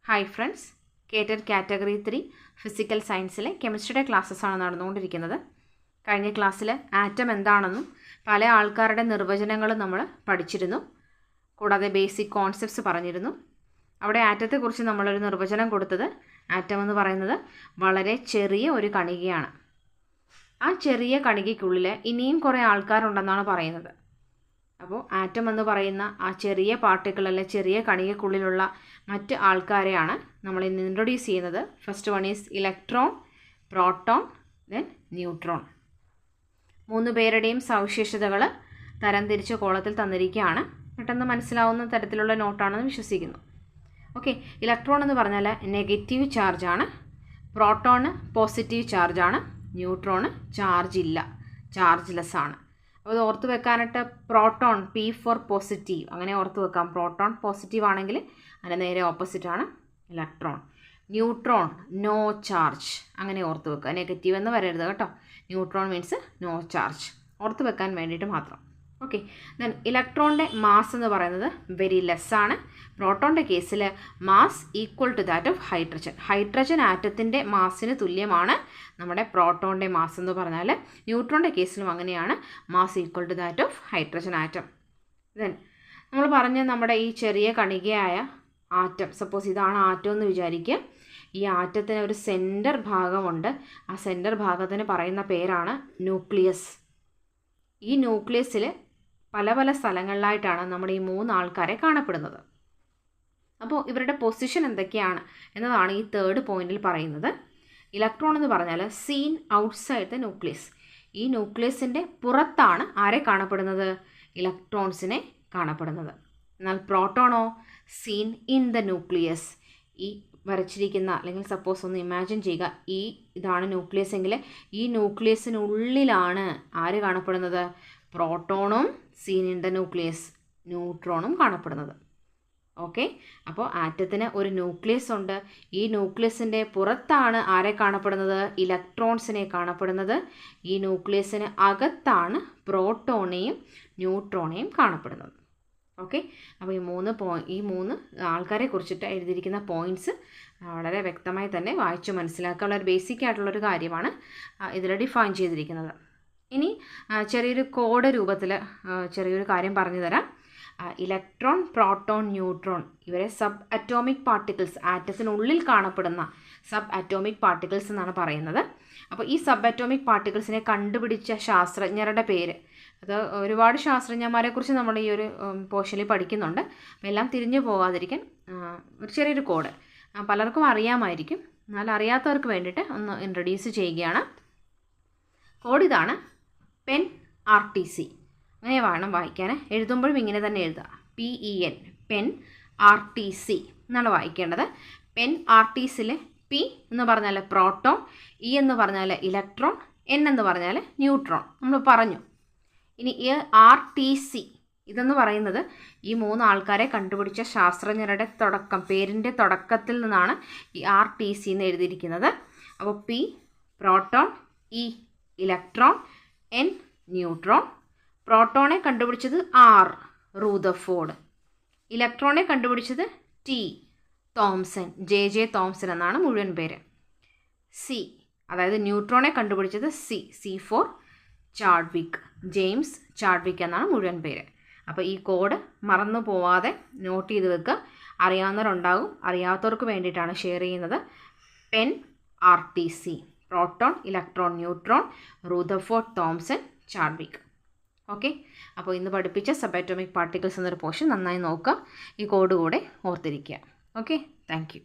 Hi friends, കേറ്റഡ് category 3 physical സയൻസിലെ കെമിസ്ട്രിയുടെ ക്ലാസ്സസാണ് നടന്നുകൊണ്ടിരിക്കുന്നത്. കഴിഞ്ഞ ക്ലാസ്സിൽ ആറ്റം എന്താണെന്നും പല ആൾക്കാരുടെ നിർവചനങ്ങളും നമ്മൾ പഠിച്ചിരുന്നു. കൂടാതെ ബേസിക് കോൺസെപ്റ്റ്സ് പറഞ്ഞിരുന്നു. അവിടെ ആറ്റത്തെക്കുറിച്ച് നമ്മളൊരു നിർവചനം കൊടുത്തത്, ആറ്റം എന്ന് പറയുന്നത് വളരെ ചെറിയ ഒരു കണികയാണ്. ആ ചെറിയ കണികയ്ക്കുള്ളിൽ ഇനിയും കുറേ ആൾക്കാരുണ്ടെന്നാണ് പറയുന്നത്. അപ്പോൾ ആറ്റം എന്ന് പറയുന്ന ആ ചെറിയ പാർട്ടിക്കിൾ അല്ലെ ചെറിയ കണികയ്ക്കുള്ളിലുള്ള മറ്റ് ആൾക്കാരെയാണ് നമ്മൾ ഇന്ന് ഇൻട്രൊഡ്യൂസ് ചെയ്യുന്നത്. First one is electron, proton, then neutron. 3 പേരുടെയും സവിശേഷതകൾ തരംതിരിച്ച കോളത്തിൽ തന്നിരിക്കുകയാണ്. പെട്ടെന്ന് മനസ്സിലാവുന്ന തരത്തിലുള്ള നോട്ടാണെന്ന് വിശ്വസിക്കുന്നു. ഓക്കെ, ഇലക്ട്രോൺ എന്ന് പറഞ്ഞാൽ നെഗറ്റീവ് ചാർജാണ്, പ്രോട്ടോണ് പോസിറ്റീവ് ചാർജാണ്, ന്യൂട്രോണ് ചാർജ് ഇല്ല, ചാർജ്ലെസ് ആണ്. അപ്പോൾ അത് ഓർത്ത് വെക്കാനായിട്ട് പ്രോട്ടോൺ P ഫോർ പോസിറ്റീവ് അങ്ങനെ ഓർത്ത് വെക്കാം. പ്രോട്ടോൺ പോസിറ്റീവ് ആണെങ്കിൽ അതിൻ്റെ നേരെ ഓപ്പോസിറ്റാണ് ഇലക്ട്രോൺ. ന്യൂട്രോൺ നോ ചാർജ് അങ്ങനെ ഓർത്ത് വെക്കുക, നെഗറ്റീവ് എന്ന് വരരുത് കേട്ടോ. ന്യൂട്രോൺ മീൻസ് നോ ചാർജ്, ഓർത്ത് വെക്കാൻ വേണ്ടിയിട്ട് മാത്രം. ഓക്കെ, ദെൻ ഇലക്ട്രോണിൻ്റെ മാസ് എന്ന് പറയുന്നത് വെരി ലെസ് ആണ്. പ്രോട്ടോണിൻ്റെ കേസിൽ mass equal to that of hydrogen. Hydrogen ആറ്റത്തിൻ്റെ മാസിന് തുല്യമാണ് നമ്മുടെ പ്രോട്ടോണിൻ്റെ മാസ് എന്ന് പറഞ്ഞാൽ. ന്യൂട്രോണിൻ്റെ കേസിലും അങ്ങനെയാണ്, mass equal to that of hydrogen atom. Then നമ്മൾ പറഞ്ഞ നമ്മുടെ ഈ ചെറിയ കണികയായ ആറ്റം, സപ്പോസ് ഇതാണ് ആറ്റം എന്ന് വിചാരിക്കുക. ഈ ആറ്റത്തിന് ഒരു സെൻറ്റർ ഭാഗമുണ്ട്. ആ സെൻറ്റർ ഭാഗത്തിന് പറയുന്ന പേരാണ് ന്യൂക്ലിയസ്. ഈ ന്യൂക്ലിയസിൽ പല പല സ്ഥലങ്ങളിലായിട്ടാണ് നമ്മുടെ ഈ 3 ആൾക്കാരെ കാണപ്പെടുന്നത്. അപ്പോൾ ഇവരുടെ പൊസിഷൻ എന്തൊക്കെയാണ് എന്നതാണ് ഈ 3rd പോയിന്റിൽ പറയുന്നത്. ഇലക്ട്രോൺ എന്ന് പറഞ്ഞാൽ സീൻ ഔട്ട്സൈഡ് ദ ന്യൂക്ലിയസ്. ഈ ന്യൂക്ലിയസിൻ്റെ പുറത്താണ് ആരെ കാണപ്പെടുന്നത്? ഇലക്ട്രോൺസിനെ കാണപ്പെടുന്നത്. എന്നാൽ പ്രോട്ടോണോ സീൻ ഇൻ ദ ന്യൂക്ലിയസ്. ഈ വരച്ചിരിക്കുന്ന, അല്ലെങ്കിൽ സപ്പോസ് ഒന്ന് ഇമാജിൻ ചെയ്യുക, ഇതാണ് ന്യൂക്ലിയസ് എങ്കിൽ ഈ ന്യൂക്ലിയസിനുള്ളിലാണ് ആര് കാണപ്പെടുന്നത്? പ്രോട്ടോണും സീൻ ഇൻ ദ ന്യൂക്ലിയസ്, ന്യൂട്രോണും കാണപ്പെടുന്നത്. ഓക്കെ, അപ്പോൾ ആറ്റത്തിന് ഒരു ന്യൂക്ലിയസ് ഉണ്ട്. ഈ ന്യൂക്ലിയസിൻ്റെ പുറത്താണ് ആരെ കാണപ്പെടുന്നത്? ഇലക്ട്രോൺസിനെ കാണപ്പെടുന്നത്. ഈ ന്യൂക്ലിയസിന് അകത്താണ് പ്രോട്ടോണെയും ന്യൂട്രോണെയും കാണപ്പെടുന്നത്. ഓക്കെ, അപ്പോൾ ഈ മൂന്ന് ആൾക്കാരെ കുറിച്ചിട്ട് എഴുതിയിരിക്കുന്ന പോയിൻറ്റ്സ് വളരെ വ്യക്തമായി തന്നെ വായിച്ച് മനസ്സിലാക്കാനുള്ള ഒരു ബേസിക് ആയിട്ടുള്ളൊരു കാര്യമാണ് ഇതിൽ ഡിഫൈൻ ചെയ്തിരിക്കുന്നത്. ഇനി ചെറിയൊരു കോഡ് രൂപത്തിൽ ചെറിയൊരു കാര്യം പറഞ്ഞു തരാം. ഇലക്ട്രോൺ, പ്രോട്ടോൺ, ന്യൂട്രോൺ ഇവരെ സബ് അറ്റോമിക് പാർട്ടിക്കിൾസ്, ആറ്റത്തിനുള്ളിൽ കാണപ്പെടുന്ന സബ് അറ്റോമിക് പാർട്ടിക്കിൾസ് എന്നാണ് പറയുന്നത്. അപ്പോൾ ഈ സബ് അറ്റോമിക് പാർട്ടിക്കിൾസിനെ കണ്ടുപിടിച്ച ശാസ്ത്രജ്ഞരുടെ പേര്, അത് ഒരുപാട് ശാസ്ത്രജ്ഞന്മാരെക്കുറിച്ച് നമ്മൾ ഈ ഒരു പോർഷനിൽ പഠിക്കുന്നുണ്ട്. അപ്പോൾ എല്ലാം തിരിഞ്ഞു പോകാതിരിക്കാൻ ഒരു ചെറിയൊരു കോഡ് പലർക്കും അറിയാമായിരിക്കും, എന്നാൽ അറിയാത്തവർക്ക് വേണ്ടിയിട്ട് ഒന്ന് ഇൻട്രൊഡ്യൂസ് ചെയ്യുകയാണ്. കോഡ് ഇതാണ്: പെൻ RTC. അങ്ങനെ വേണം വായിക്കാൻ. എഴുതുമ്പോഴും ഇങ്ങനെ തന്നെ എഴുതുക, PEN, പെൻ RTC എന്നാണ് വായിക്കേണ്ടത്. പെൻ RTCയിൽ P എന്ന് പറഞ്ഞാൽ പ്രോട്ടോൺ, E എന്ന് പറഞ്ഞാൽ ഇലക്ട്രോൺ, N എന്ന് പറഞ്ഞാൽ ന്യൂട്രോൺ നമ്മൾ പറഞ്ഞു. ഇനി ഈ RTC ഇതെന്ന് പറയുന്നത് ഈ 3 ആൾക്കാരെ കണ്ടുപിടിച്ച ശാസ്ത്രജ്ഞരുടെ പേരിൻ്റെ തുടക്കത്തിൽ നിന്നാണ് ഈ RTC എന്ന് എഴുതിയിരിക്കുന്നത്. അപ്പോൾ P proton, E electron, N neutron. പ്രോട്ടോണെ കണ്ടുപിടിച്ചത് R റൂദർഫോർഡ്, ഇലക്ട്രോണെ കണ്ടുപിടിച്ചത് T തോംസൺ, JJ തോംസൺ എന്നാണ് മുഴുവൻ പേര്. C അതായത് ന്യൂട്രോണെ കണ്ടുപിടിച്ചത് C for Chadwick, James Chadwick എന്നാണ് മുഴുവൻ പേര്. അപ്പോൾ ഈ കോഡ് മറന്നു പോവാതെ നോട്ട് ചെയ്ത് വെക്കുക. അറിയാവുന്നവരുണ്ടാകും, അറിയാത്തവർക്ക് വേണ്ടിയിട്ടാണ് ഷെയർ ചെയ്യുന്നത്. Pen RTC, proton, electron, neutron, Rutherford, Thomson, Chadwick. Okay, അപ്പോൾ ഇന്ന് പഠിപ്പിച്ച സബ് അറ്റോമിക് പാർട്ടിക്കിൾസ് എന്നൊരു പോർഷൻ നന്നായി നോക്കുക. ഈ കോഡ് കൂടെ ഓർത്തിരിക്കുക. Okay, thank U.